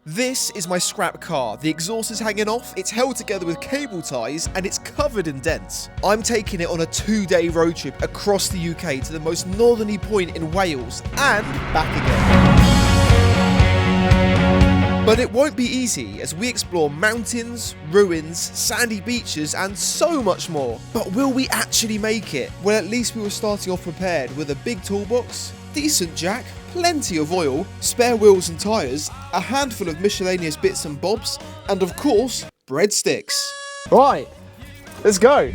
This is my scrap car. The exhaust is hanging off, it's held together with cable ties, and it's covered in dents. I'm taking it on a 2-day road trip across the UK to the most northerly point in Wales, and back again. But it won't be easy as we explore mountains, ruins, sandy beaches, and so much more. But will we actually make it? Well, at least we were starting off prepared with a big toolbox, decent jack, plenty of oil, spare wheels and tyres, a handful of miscellaneous bits and bobs, and of course, breadsticks. Right, let's go.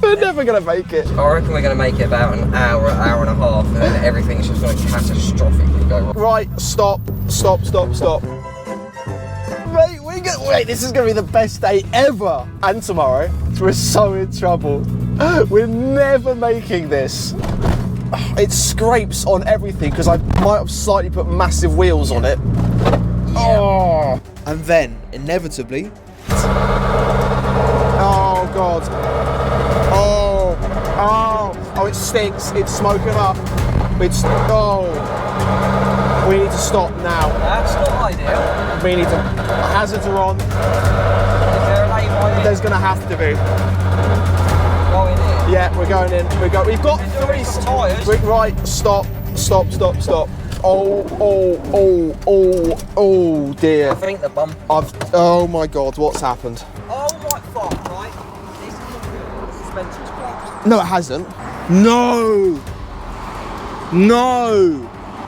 We're never going to make it. I reckon we're going to make it about an hour and a half, and then everything's just going to catastrophically go wrong. Right, stop. Wait, this is going to be the best day ever. And tomorrow, we're so in trouble. We're never making this. It scrapes on everything because I might have slightly put massive wheels on it. Yeah. Oh. And then, inevitably... Oh, God. Oh, it stinks. It's smoking up. We need to stop now. That's not ideal. We need to... Hazards are on. Is there a lane right in? There's going to have to be. Going in? Yeah, we're going in. We've got 3 tyres. Right, stop. Oh dear. I think the bump. Oh my God, what's happened? Oh my fuck, right? This is not good. The suspension's closed. No, it hasn't. No.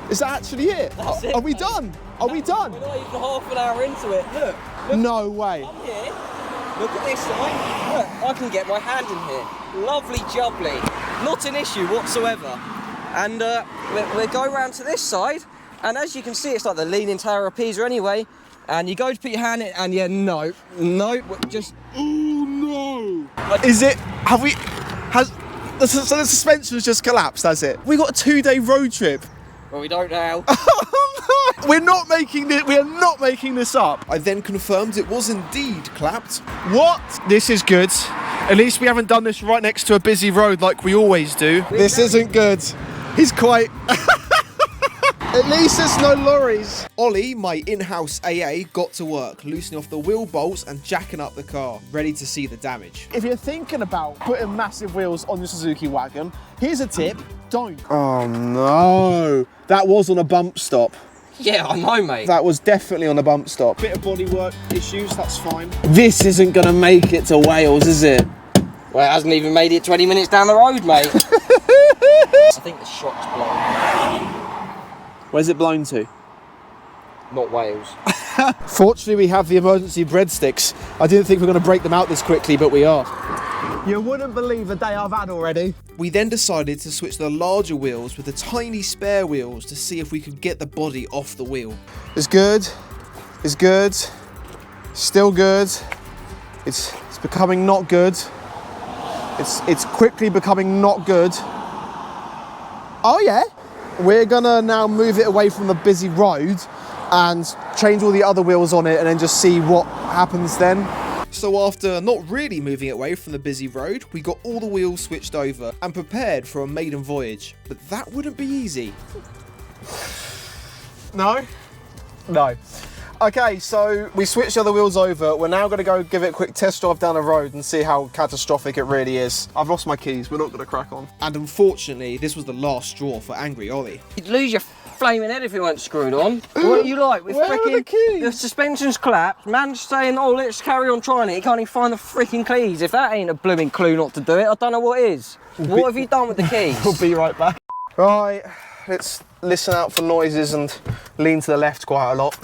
Is that actually it? That's it, Are we mate. done? Are we done? We're not even half an hour into it. Look. No way. I'm here. Look at this side. Look, I can get my hand in here. Lovely jubbly. Not an issue whatsoever. And we go around to this side, and as you can see, it's like the Leaning Tower of Pisa anyway. And you go to put your hand in, and yeah, no, just. Oh no. Is it? Have we? So the suspension's just collapsed, has it? We got a 2-day road trip. Well, we don't now. We're not making this. We are not making this up. I then confirmed it was indeed clapped. What? This is good. At least we haven't done this right next to a busy road like we always do. This isn't good. He's quite... At least there's no lorries. Ollie, my in-house AA, got to work, loosening off the wheel bolts and jacking up the car, ready to see the damage. If you're thinking about putting massive wheels on your Suzuki wagon, here's a tip, don't. Oh no. That was on a bump stop. Yeah, I know, mate. That was definitely on a bump stop. Bit of bodywork issues, that's fine. This isn't gonna make it to Wales, is it? Well, it hasn't even made it 20 minutes down the road, mate. I think the shock's blown. Where's it blown to? Not Wales. Fortunately, we have the emergency breadsticks. I didn't think we were going to break them out this quickly, but we are. You wouldn't believe the day I've had already. We then decided to switch the larger wheels with the tiny spare wheels to see if we could get the body off the wheel. It's good. It's good. Still good. It's becoming not good. It's quickly becoming not good. Oh yeah. We're gonna now move it away from the busy road and change all the other wheels on it and then just see what happens then. So after not really moving it away from the busy road, we got all the wheels switched over and prepared for a maiden voyage. But that wouldn't be easy. No? No. Okay, so we switched the other wheels over. We're now going to go give it a quick test drive down the road and see how catastrophic it really is. I've lost my keys. We're not going to crack on. And unfortunately, this was the last straw for Angry Ollie. You'd lose your flaming head if it weren't screwed on. What are you like? With Where are the keys? The suspension's collapsed. Man's saying, oh, let's carry on trying it. He can't even find the freaking keys. If that ain't a blooming clue not to do it, I don't know what is. What have you done with the keys? We'll be right back. Right, let's listen out for noises and lean to the left quite a lot.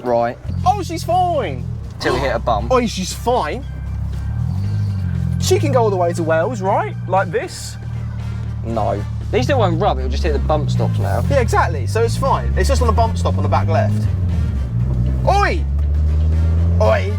Right. Oh, she's fine. Till we hit a bump. Oh, she's fine. She can go all the way to Wales, right? Like this? No. These still won't rub, it'll just hit the bump stops now. Yeah, exactly. So it's fine. It's just on the bump stop on the back left. Oi! Oi!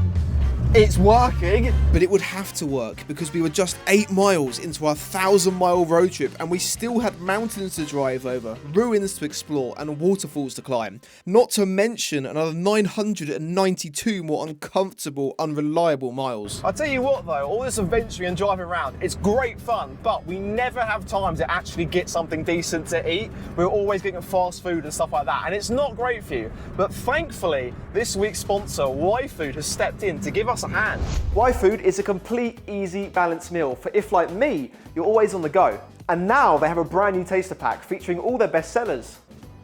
It's working! But it would have to work because we were just 8 miles into our 1,000-mile road trip and we still had mountains to drive over, ruins to explore and waterfalls to climb. Not to mention another 992 more uncomfortable, unreliable miles. I'll tell you what though, all this adventuring and driving around, it's great fun, but we never have time to actually get something decent to eat. We're always getting fast food and stuff like that, and it's not great for you. But thankfully, this week's sponsor, YFood, has stepped in to give us a hand. YFood is a complete, easy, balanced meal for if, like me, you're always on the go. And now they have a brand new taster pack featuring all their best sellers.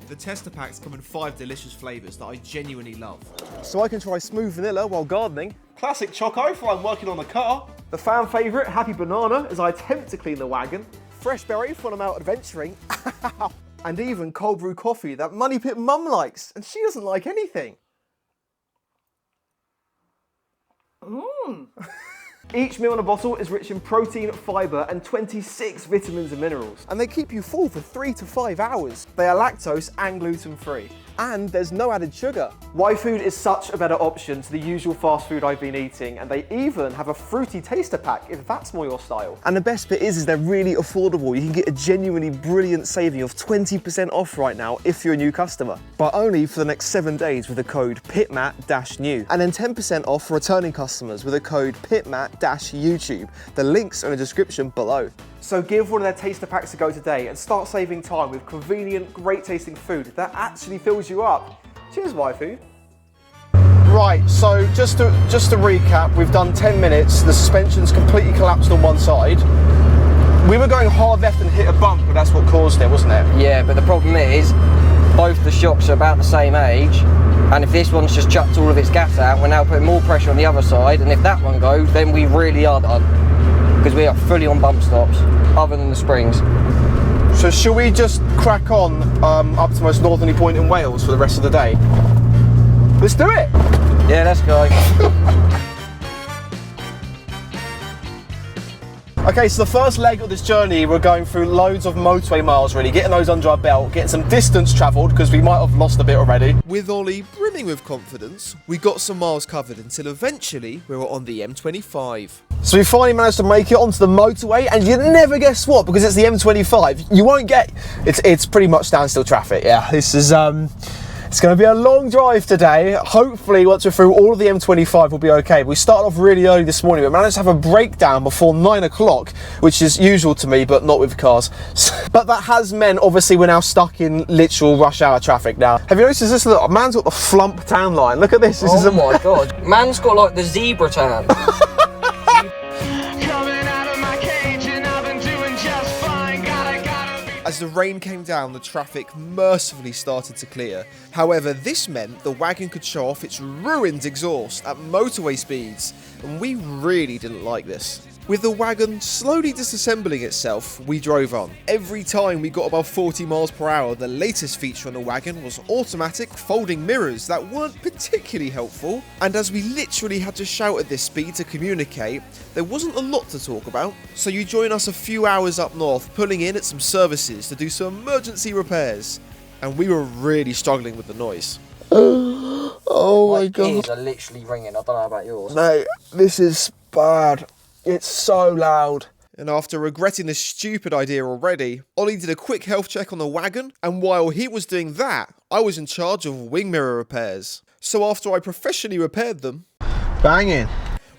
The taster packs come in 5 delicious flavours that I genuinely love. So I can try smooth vanilla while gardening, classic choco for when I'm working on the car, the fan favourite happy banana as I attempt to clean the wagon, fresh berry for when I'm out adventuring, and even cold brew coffee that Money Pit Mum likes, and she doesn't like anything. Each meal in a bottle is rich in protein, fibre and 26 vitamins and minerals. And they keep you full for 3 to 5 hours. They are lactose and gluten free. And there's no added sugar. YFood is such a better option to the usual fast food I've been eating, and they even have a fruity taster pack if that's more your style. And the best bit is they're really affordable. You can get a genuinely brilliant saving of 20% off right now if you're a new customer. But only for the next 7 days with the code PITMAT-NEW. And then 10% off for returning customers with the code PITMAT-YouTube. The links are in the description below. So give one of their taster packs a go today and start saving time with convenient, great tasting food that actually fills you up. Cheers, YFood. Right, so just to recap, we've done 10 minutes, the suspension's completely collapsed on one side. We were going hard left and hit a bump, but that's what caused it, wasn't it? Yeah, but the problem is, both the shocks are about the same age, and if this one's just chucked all of its gas out, we're now putting more pressure on the other side, and if that one goes, then we really are done. Because we are fully on bump stops, other than the springs. So shall we just crack on up to the most northerly point in Wales for the rest of the day? Let's do it! Yeah, let's go. Okay, so the first leg of this journey, we're going through loads of motorway miles really, getting those under our belt, getting some distance travelled, because we might have lost a bit already. With Ollie brimming with confidence, we got some miles covered until eventually we were on the M25. So we finally managed to make it onto the motorway, and you'd never guess what, because it's the M25. You won't get, it's pretty much standstill traffic, yeah. This is, it's going to be a long drive today. Hopefully, once we're through all of the M25, we'll be okay. We started off really early this morning. We managed to have a breakdown before 9 o'clock, which is usual to me, but not with cars. But that has meant, obviously, we're now stuck in literal rush hour traffic now. Have you noticed this? Look, man's got the flump tan line. Look at this. This is oh my God. Man's got like the zebra tan. As the rain came down, the traffic mercifully started to clear. However, this meant the wagon could show off its ruined exhaust at motorway speeds, and we really didn't like this. With the wagon slowly disassembling itself, we drove on. Every time we got above 40 miles per hour, the latest feature on the wagon was automatic folding mirrors that weren't particularly helpful. And as we literally had to shout at this speed to communicate, there wasn't a lot to talk about. So you join us a few hours up north, pulling in at some services to do some emergency repairs. And we were really struggling with the noise. Oh my God. My ears are literally ringing. I don't know about yours. No, this is bad. It's so loud. And after regretting this stupid idea already, Ollie did a quick health check on the wagon, and while he was doing that, I was in charge of wing mirror repairs. So after I professionally repaired them, banging,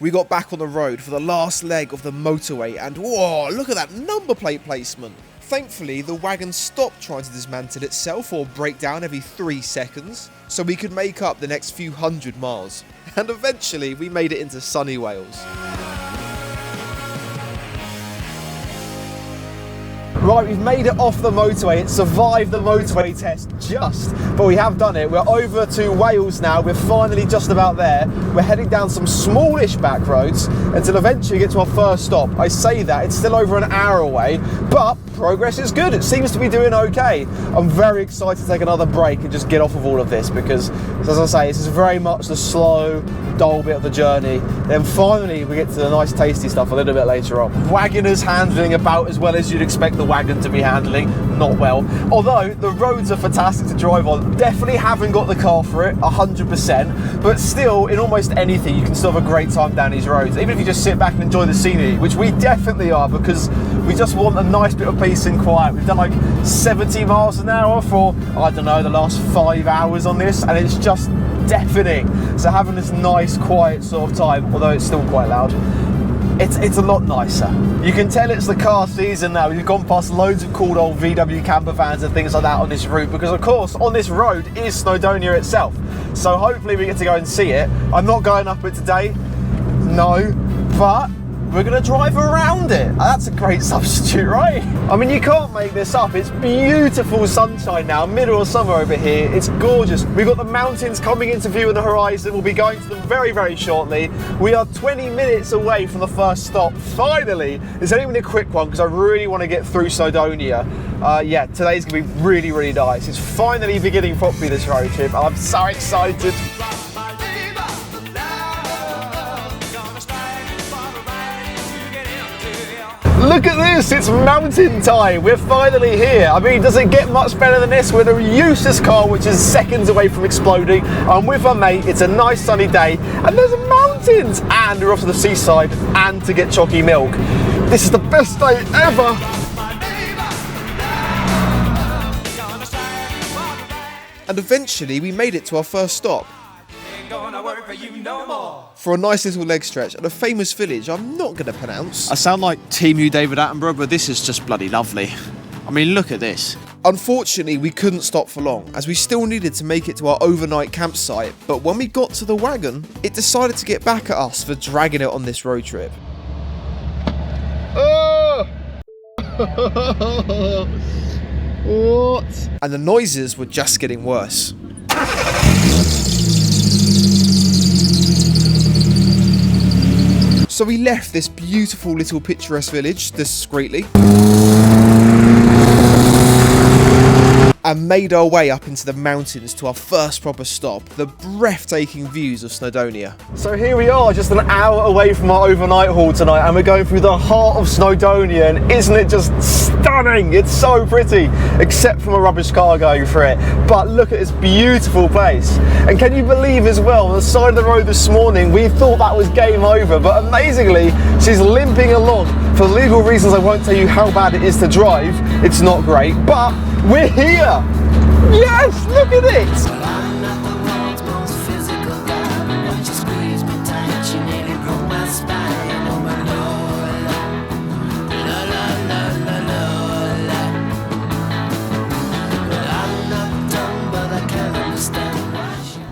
we got back on the road for the last leg of the motorway, and whoa, look at that number plate placement. Thankfully, the wagon stopped trying to dismantle itself or break down every 3 seconds, so we could make up the next few hundred miles. And eventually, we made it into sunny Wales. Right, we've made it off the motorway. It survived the motorway test just, but we have done it. We're over to Wales now. We're finally just about there. We're heading down some smallish back roads until eventually we get to our first stop. I say that, it's still over an hour away, but progress is good. It seems to be doing okay. I'm very excited to take another break and just get off of all of this because, as I say, this is very much the slow, dull bit of the journey. Then finally we get to the nice tasty stuff a little bit later on. Wagoner's handling about as well as you'd expect the wagon to be handling. Not well. Although the roads are fantastic to drive on. Definitely haven't got the car for it, 100%. But still, in almost anything, you can still have a great time down these roads. Even if you just sit back and enjoy the scenery, which we definitely are, because we just want a nice bit of peace and quiet. We've done like 70 miles an hour for, I don't know, the last 5 hours on this, and it's just deafening. So having this nice quiet sort of time, although it's still quite loud, it's a lot nicer. You can tell it's the car season now. We've gone past loads of cool old VW camper vans and things like that on this route, because of course on this road is Snowdonia itself. So hopefully we get to go and see it. I'm not going up it today, no, but we're gonna drive around it. That's a great substitute, right? I mean, you can't make this up. It's beautiful sunshine now, middle of summer over here. It's gorgeous. We've got the mountains coming into view on the horizon. We'll be going to them very, very shortly. We are 20 minutes away from the first stop. Finally, it's only been a quick one because I really want to get through Snowdonia. Yeah, today's gonna be really, really nice. It's finally beginning properly, this road trip. I'm so excited. Look at this, it's mountain time. We're finally here. I mean, does it get much better than this? We're in a useless car, which is seconds away from exploding. I'm with my mate, it's a nice sunny day, and there's mountains, and we're off to the seaside, and to get Choccy Milk. This is the best day ever. And eventually we made it to our first stop. For a nice little leg stretch at a famous village I'm not going to pronounce. I sound like Team U David Attenborough, but this is just bloody lovely. I mean, look at this. Unfortunately, we couldn't stop for long, as we still needed to make it to our overnight campsite, but when we got to the wagon, it decided to get back at us for dragging it on this road trip. Oh! What? And the noises were just getting worse. So we left this beautiful little picturesque village discreetly and made our way up into the mountains to our first proper stop, the breathtaking views of Snowdonia. So here we are, just an hour away from our overnight haul tonight, and we're going through the heart of Snowdonia, and isn't it just stunning? It's so pretty, except from a rubbish car going through it. But look at this beautiful place. And can you believe as well, on the side of the road this morning, we thought that was game over, but amazingly, she's limping along. For legal reasons, I won't tell you how bad it is to drive. It's not great, but we're here. Yes, look at it.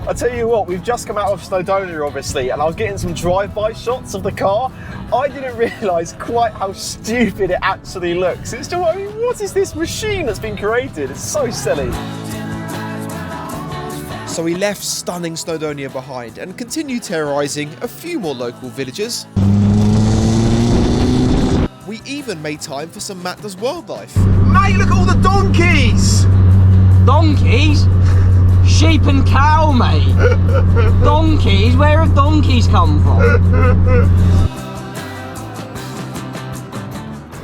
I tell you what, we've just come out of Snowdonia obviously, and I was getting some drive-by shots of the car. I didn't realise quite how stupid it actually looks. It's just, I mean, what is this machine that's been created? It's so silly. So we left stunning Snowdonia behind and continued terrorising a few more local villages. We even made time for some Matt Does Wildlife. Mate, look at all the donkeys! Donkeys? Sheep and cow, mate. Donkeys? Where have donkeys come from?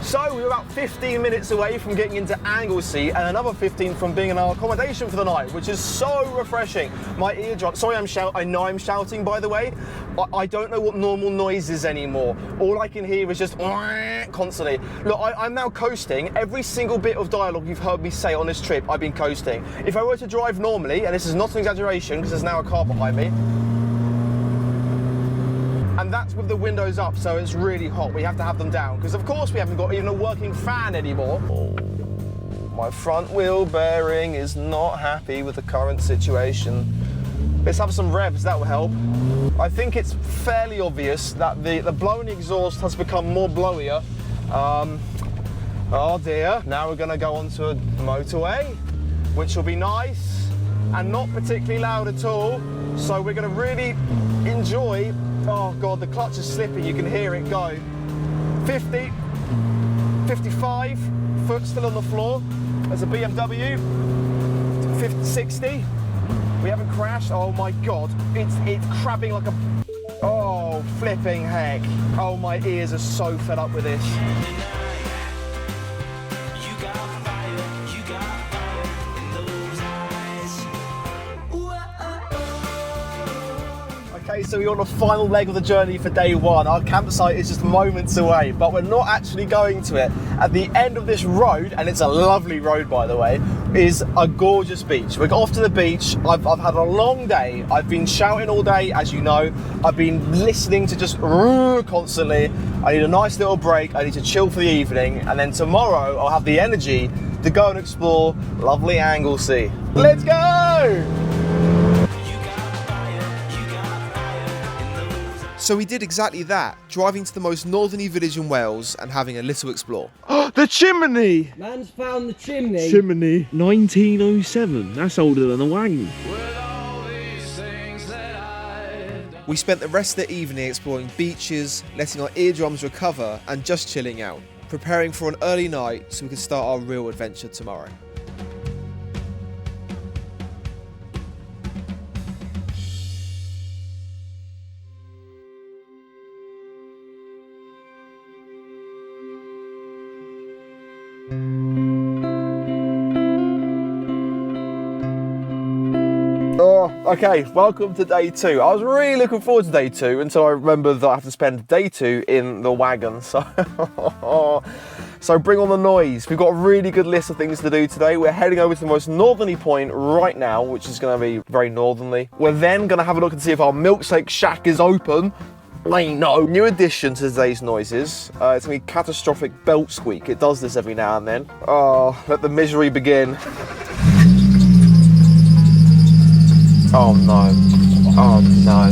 So we were about 15 minutes away from getting into Anglesey, and another 15 from being in our accommodation for the night, which is so refreshing. My eardrum, sorry I know I'm shouting, by the way. I don't know what normal noise is anymore. All I can hear is just constantly. Look, I'm now coasting. Every single bit of dialogue you've heard me say on this trip, I've been coasting. If I were to drive normally, and this is not an exaggeration because there's now a car behind me, and that's with the windows up, so it's really hot. We have to have them down, because of course we haven't got even a working fan anymore. Oh, my front wheel bearing is not happy with the current situation. Let's have some revs, that will help. I think it's fairly obvious that the blowing exhaust has become more blowier. Oh dear, now we're gonna go onto a motorway, which will be nice and not particularly loud at all. So we're gonna really enjoy. Oh God, the clutch is slipping, you can hear it go. 50, 55, foot still on the floor. There's a BMW, 50, 60. We haven't crashed, oh my God. It's crabbing like a Oh, flipping heck. Oh, my ears are so fed up with this. Okay, so we're on the final leg of the journey for day one. Our campsite is just moments away, but we're not actually going to it. At the end of this road, and it's a lovely road by the way, is a gorgeous beach. We got off to the beach. I've had a long day. I've been shouting all day, as you know. I've been listening to just constantly. I need a nice little break. I need to chill for the evening, and then tomorrow I'll have the energy to go and explore lovely Anglesey. Let's go! So we did exactly that, driving to the most northerny village in Wales and having a little explore. The chimney! Man's found the chimney. Chimney. 1907. That's older than a wagon. We spent the rest of the evening exploring beaches, letting our eardrums recover and just chilling out, preparing for an early night so we could start our real adventure tomorrow. Oh, okay, welcome to day two. I was really looking forward to day two until I remembered that I have to spend day two in the wagon. So bring on the noise. We've got a really good list of things to do today. We're heading over to the most northerly point right now, which is going to be very northerly. We're then going to have a look and see if our milkshake shack is open. No. New addition to today's noises. It's going to be catastrophic belt squeak. It does this every now and then. Oh, let the misery begin. Oh no. Oh no.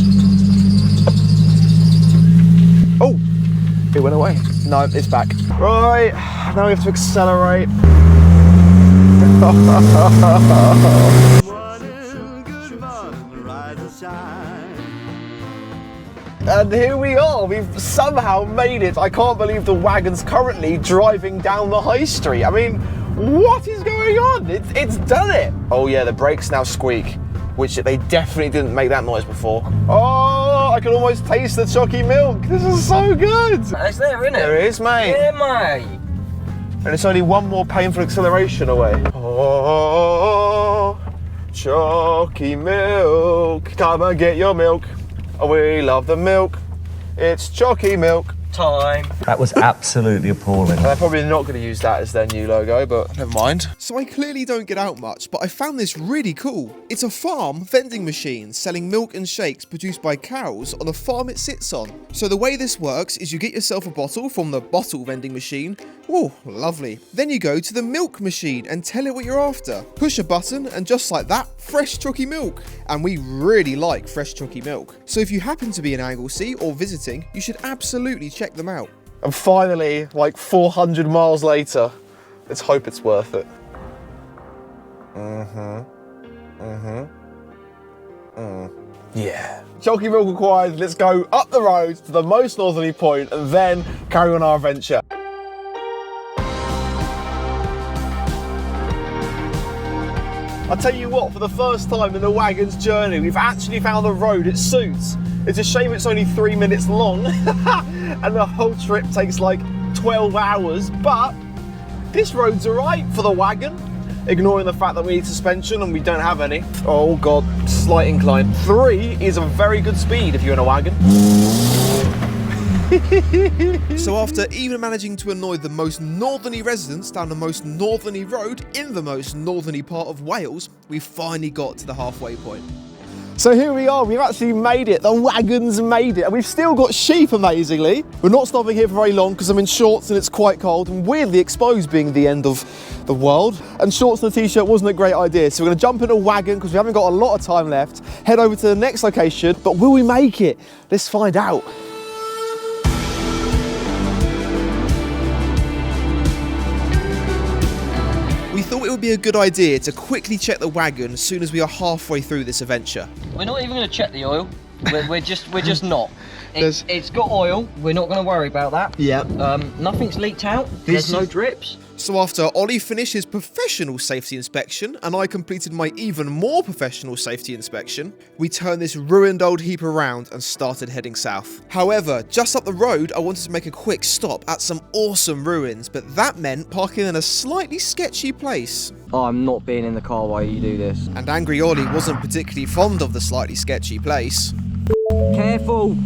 Oh! It went away. No, it's back. Right, now we have to accelerate. And here we are, we've somehow made it. I can't believe the wagon's currently driving down the high street. I mean, what is going on? It's done it. Oh yeah, the brakes now squeak, which they definitely didn't make that noise before. Oh, I can almost taste the Choccy Milk. This is so good. It's there, isn't it? There it is, mate. Yeah, mate. And it's only one more painful acceleration away. Oh, Choccy Milk. Come and get your milk. We love the milk. It's Choccy Milk. Time. That was absolutely appalling. They're probably not going to use that as their new logo, but never mind. So I clearly don't get out much, but I found this really cool. It's a farm vending machine selling milk and shakes produced by cows on a farm it sits on. So the way this works is you get yourself a bottle from the bottle vending machine. Oh, lovely. Then you go to the milk machine and tell it what you're after. Push a button and just like that, fresh Choccy milk. And we really like fresh Choccy milk. So if you happen to be in Anglesey or visiting, you should absolutely check them out. And finally, like 400 miles later, let's hope it's worth it. Yeah. Choccy Milk acquired. Let's go up the road to the most northerly point and then carry on our adventure. I'll tell you what, for the first time in the wagon's journey, we've actually found a road it suits. It's a shame it's only 3 minutes long and the whole trip takes like 12 hours, but this road's alright for the wagon, ignoring the fact that we need suspension and we don't have any. Oh god, slight incline. 3 is a very good speed if you're in a wagon. So after even managing to annoy the most northerly residents down the most northerly road in the most northerly part of Wales, we finally got to the halfway point. So here we are, we've actually made it. The wagon's made it, and we've still got sheep, amazingly. We're not stopping here for very long because I'm in shorts and it's quite cold, and weirdly exposed being the end of the world. And shorts and a t-shirt wasn't a great idea, so we're gonna jump in a wagon because we haven't got a lot of time left, head over to the next location, but will we make it? Let's find out. We thought it would be a good idea to quickly check the wagon as soon as we are halfway through this adventure. We're not even going to check the oil. We're just not. It's got oil. We're not going to worry about that. Yeah. Nothing's leaked out. There's no drips. So after Ollie finished his professional safety inspection and I completed my even more professional safety inspection, we turned this ruined old heap around and started heading south. However, just up the road I wanted to make a quick stop at some awesome ruins, but that meant parking in a slightly sketchy place. Oh, I'm not being in the car while you do this. And Angry Ollie wasn't particularly fond of the slightly sketchy place. Careful!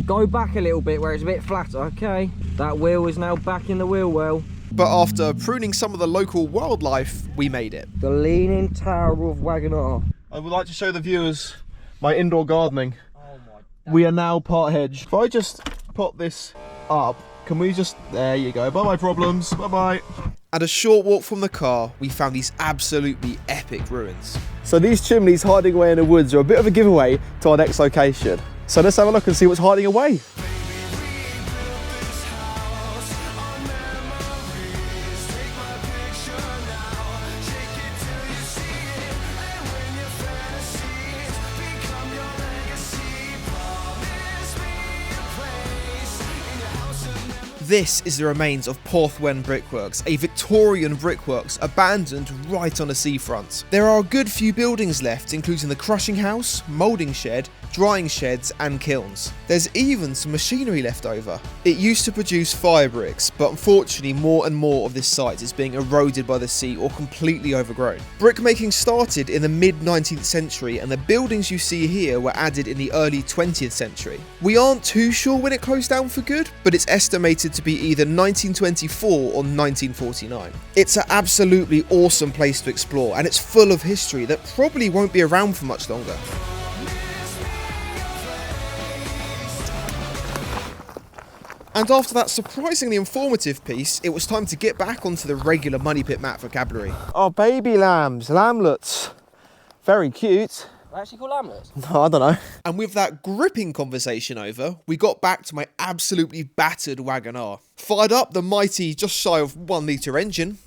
Go back a little bit where it's a bit flatter, okay? That wheel is now back in the wheel well. But after pruning some of the local wildlife, we made it. The Leaning Tower of Wagoner. I would like to show the viewers my indoor gardening. Oh my. We are now part hedge. If I just pop this up, can we just... There you go. Bye-bye problems. Bye-bye. At a short walk from the car, we found these absolutely epic ruins. So these chimneys hiding away in the woods are a bit of a giveaway to our next location. So let's have a look and see what's hiding away. This is the remains of Porthwen Brickworks, a Victorian brickworks abandoned right on the seafront. There are a good few buildings left, including the crushing house, moulding shed, drying sheds and kilns. There's even some machinery left over. It used to produce fire bricks, but unfortunately more and more of this site is being eroded by the sea or completely overgrown. Brickmaking started in the mid-19th century and the buildings you see here were added in the early 20th century. We aren't too sure when it closed down for good, but it's estimated to be either 1924 or 1949. It's an absolutely awesome place to explore and it's full of history that probably won't be around for much longer. And after that surprisingly informative piece, it was time to get back onto the regular Money Pit Matt vocabulary. Oh, baby lambs, lamblets. Very cute. They're actually called lamblets? No, I don't know. And with that gripping conversation over, we got back to my absolutely battered Wagon R. Fired up the mighty just shy of 1 litre engine,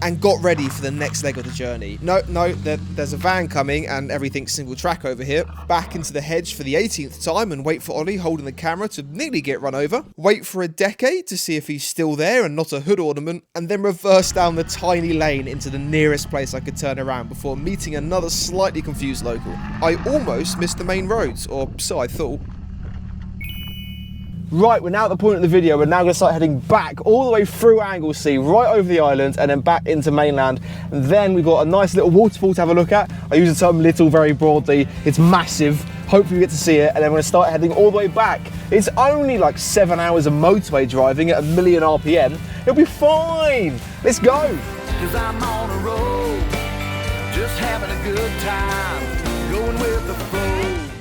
and got ready for the next leg of the journey. No, there's a van coming and everything's single track over here. Back into the hedge for the 18th time and wait for Ollie holding the camera to nearly get run over. Wait for a decade to see if he's still there and not a hood ornament. And then reverse down the tiny lane into the nearest place I could turn around before meeting another slightly confused local. I almost missed the main roads, or so I thought. Right, we're now at the point of the video. We're now going to start heading back all the way through Anglesey, right over the island, and then back into mainland. And then we've got a nice little waterfall to have a look at. I use the term little very broadly. It's massive. Hopefully we get to see it. And then we're going to start heading all the way back. It's only like 7 hours of motorway driving at 1,000,000 RPM. It'll be fine. Let's go. 'Cause I'm on a road, just having a good time, going with the flow.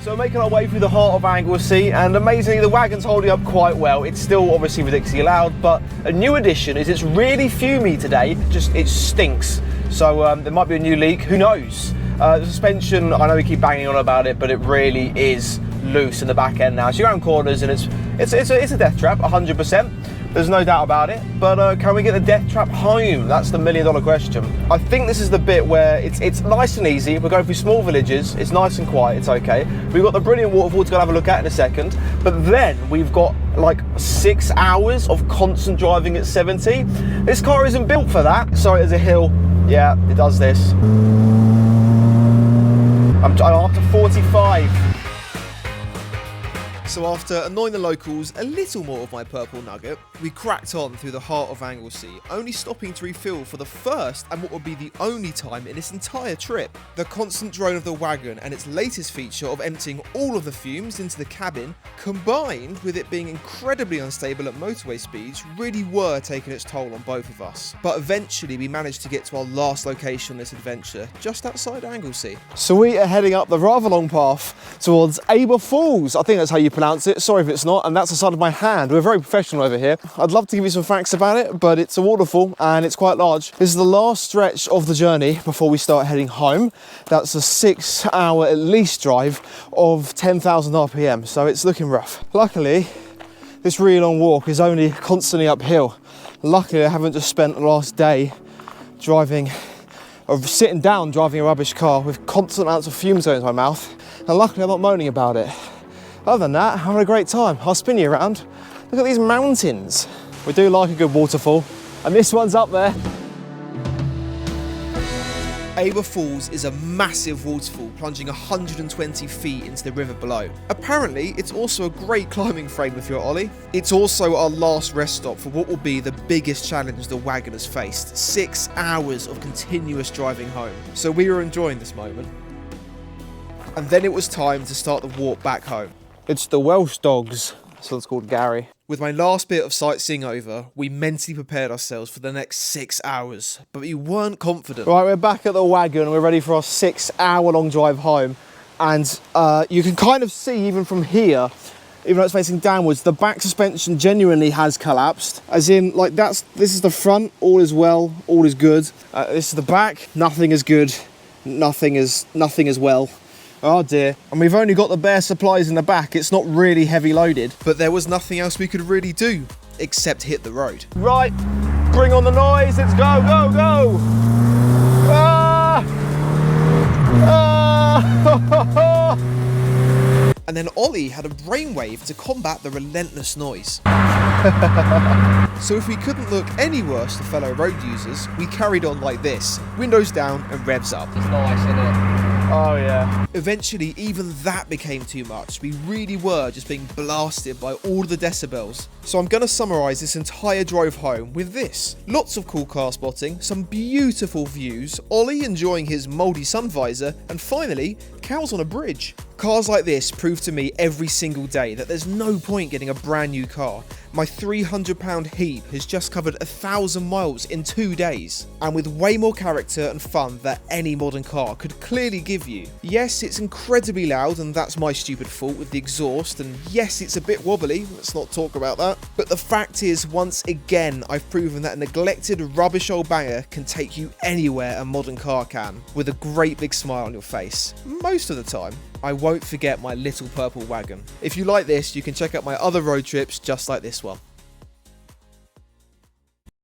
So we're making our way through the heart of Anglesey, and amazingly the wagon's holding up quite well. It's still obviously ridiculously loud, but a new addition is it's really fumey today. It stinks. So there might be a new leak, who knows? The suspension, I know we keep banging on about it, but it really is loose in the back end now. So you're around corners and it's a death trap, 100%. There's no doubt about it, but can we get the death trap home? That's the $1,000,000 question. I think this is the bit where it's nice and easy. We're going through small villages, it's nice and quiet, it's okay. We've got the brilliant waterfall to go have a look at in a second, but then we've got like 6 hours of constant driving at 70. This car isn't built for that. Sorry, there's a hill. Yeah, it does this. I'm up to 45. So after annoying the locals a little more of my purple nugget, we cracked on through the heart of Anglesey, only stopping to refill for the first and what would be the only time in this entire trip. The constant drone of the wagon and its latest feature of emptying all of the fumes into the cabin, combined with it being incredibly unstable at motorway speeds, really were taking its toll on both of us. But eventually we managed to get to our last location on this adventure, just outside Anglesey. So we are heading up the rather long path towards Aber Falls. I think that's how you pronounce it. Sorry if it's not, and that's the side of my hand. We're very professional over here. I'd love to give you some facts about it, but it's a waterfall and it's quite large. This is the last stretch of the journey before we start heading home. That's a 6 hour at least drive of 10,000 RPM, so it's looking rough. Luckily, this really long walk is only constantly uphill. Luckily, I haven't just spent the last day driving, or sitting down driving a rubbish car with constant amounts of fumes going into my mouth, and luckily I'm not moaning about it. Other than that, I'm having a great time. I'll spin you around. Look at these mountains. We do like a good waterfall, and this one's up there. Aber Falls is a massive waterfall plunging 120 feet into the river below. Apparently, it's also a great climbing frame with your ollie. It's also our last rest stop for what will be the biggest challenge the wagon has faced. 6 hours of continuous driving home. So we were enjoying this moment. And then it was time to start the walk back home. It's the Welsh dogs, so it's called Gary. With my last bit of sightseeing over, we mentally prepared ourselves for the next 6 hours, but we weren't confident. Right, we're back at the wagon. We're ready for our 6-hour-long drive home. And you can kind of see, even from here, even though it's facing downwards, the back suspension genuinely has collapsed. As in, like, this is the front, all is well, all is good. This is the back, nothing is good, nothing is well. Oh dear. And we've only got the bare supplies in the back. It's not really heavy loaded. But there was nothing else we could really do, except hit the road. Right, bring on the noise. Let's go, go, go. Ah! Ah! And then Ollie had a brainwave to combat the relentless noise. So if we couldn't look any worse to fellow road users, we carried on like this, windows down and revs up. It's nice, isn't it? Oh yeah. Eventually, even that became too much. We really were just being blasted by all the decibels. So I'm going to summarise this entire drive home with this. Lots of cool car spotting, some beautiful views, Ollie enjoying his mouldy sun visor, and finally, cows on a bridge. Cars like this prove to me every single day that there's no point getting a brand new car. My £300 heap has just covered 1,000 miles in 2 days, and with way more character and fun that any modern car could clearly give you. Yes, it's incredibly loud, and that's my stupid fault with the exhaust, and yes, it's a bit wobbly, let's not talk about that. But the fact is, once again, I've proven that a neglected rubbish old banger can take you anywhere a modern car can, with a great big smile on your face. Most of the time. I won't forget my little purple wagon. If you like this, you can check out my other road trips just like this one.